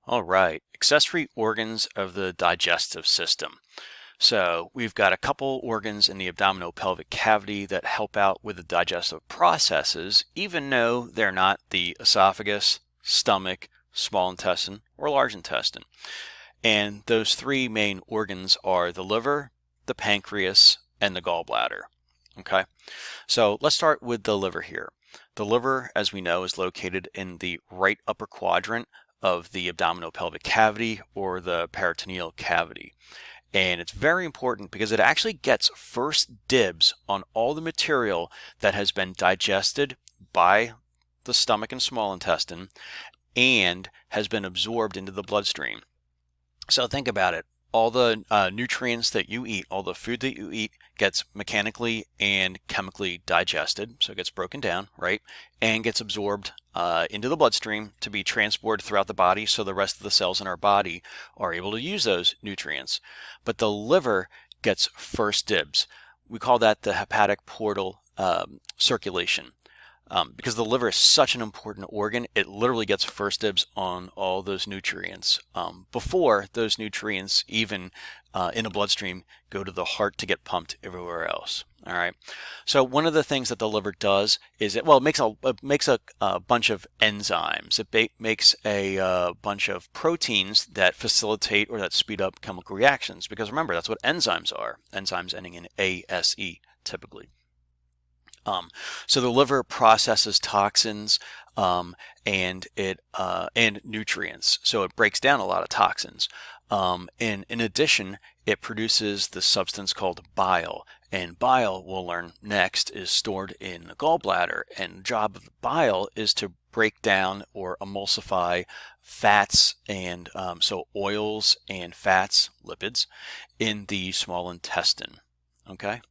All right, accessory organs of the digestive system. So we've got a couple organs in the abdominopelvic cavity that help out with the digestive processes, even though they're not the esophagus, stomach, small intestine, or large intestine. And those three main organs are the liver, the pancreas, and the gallbladder. Okay, so let's start with the liver here. The liver, as we know, is located in the right upper quadrant of the abdominopelvic cavity or the peritoneal cavity. And it's very important because it actually gets first dibs on all the material that has been digested by the stomach and small intestine and has been absorbed into the bloodstream. So think about it. All the nutrients that you eat, all the food that you eat gets mechanically and chemically digested. So it gets broken down, right? And gets absorbed into the bloodstream to be transported throughout the body so the rest of the cells in our body are able to use those nutrients. But the liver gets first dibs. We call that the hepatic portal circulation. Because the liver is such an important organ, it literally gets first dibs on all those nutrients before those nutrients even in the bloodstream go to the heart to get pumped everywhere else. All right. So one of the things that the liver does is it makes a bunch of enzymes. It makes a bunch of proteins that facilitate or that speed up chemical reactions. Because remember, that's what enzymes are. Enzymes ending in ASE typically. So the liver processes toxins and nutrients. So it breaks down a lot of toxins. And in addition, it produces the substance called bile. And bile, we'll learn next, is stored in the gallbladder. And the job of the bile is to break down or emulsify fats and so oils and fats, lipids, in the small intestine. Okay.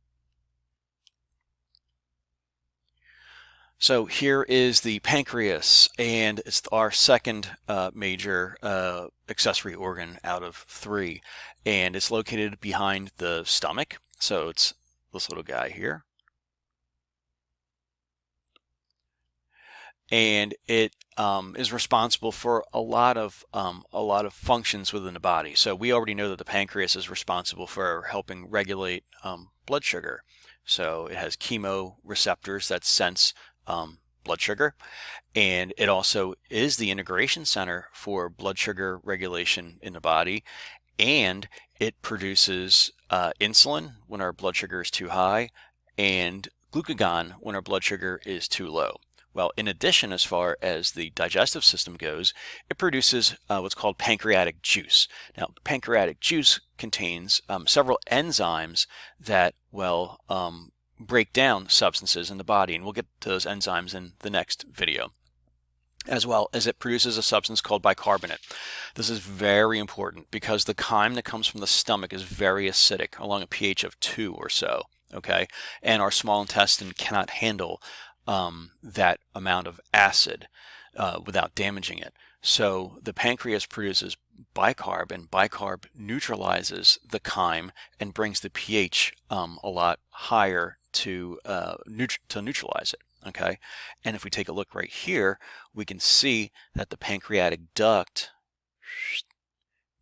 So here is the pancreas, and it's our second major accessory organ out of three, and it's located behind the stomach. So it's this little guy here, and it is responsible for a lot of functions within the body. So we already know that the pancreas is responsible for helping regulate blood sugar. So it has chemoreceptors that sense blood sugar, and it also is the integration center for blood sugar regulation in the body, and it produces insulin when our blood sugar is too high and glucagon when our blood sugar is too low. Well, in addition, as far as the digestive system goes, it produces what's called pancreatic juice. Now, pancreatic juice contains several enzymes that, break down substances in the body, and we'll get to those enzymes in the next video. As well as it produces a substance called bicarbonate. This is very important because the chyme that comes from the stomach is very acidic, along a pH of 2 or so, okay? And our small intestine cannot handle that amount of acid without damaging it. So the pancreas produces bicarb, and bicarb neutralizes the chyme and brings the pH a lot higher to neutralize it. Okay, and if we take a look right here, we can see that the pancreatic duct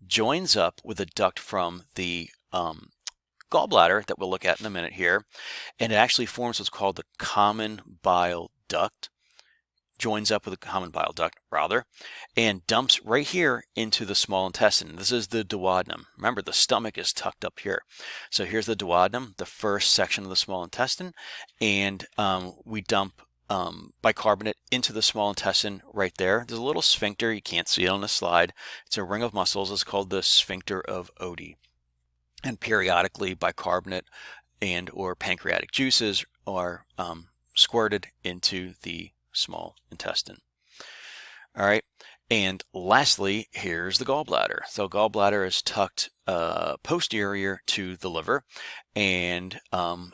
joins up with a duct from the gallbladder that we'll look at in a minute here, and it actually forms what's called the common bile duct. Joins up with a common bile duct, rather, and dumps right here into the small intestine. This is the duodenum. Remember, the stomach is tucked up here. So here's the duodenum, the first section of the small intestine, and we dump bicarbonate into the small intestine right there. There's a little sphincter. You can't see it on the slide. It's a ring of muscles. It's called the sphincter of Oddi. And periodically, bicarbonate and or pancreatic juices are squirted into the small intestine. All right, and lastly, here's the gallbladder. So gallbladder is tucked posterior to the liver, and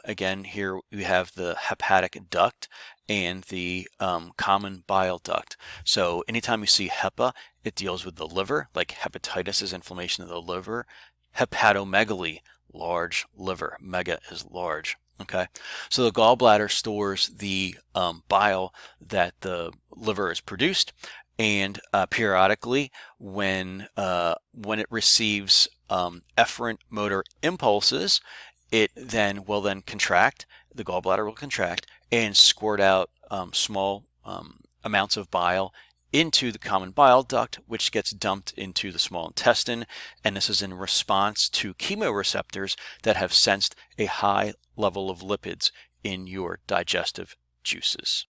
again, here we have the hepatic duct and the common bile duct. So anytime you see HEPA, it deals with the liver, like hepatitis is inflammation of the liver. Hepatomegaly, large liver. Mega is large. Okay, so the gallbladder stores the bile that the liver has produced, And periodically, when it receives efferent motor impulses, it then will contract. The gallbladder will contract and squirt out small amounts of bile into the common bile duct, which gets dumped into the small intestine. And this is in response to chemoreceptors that have sensed a high level of lipids in your digestive juices.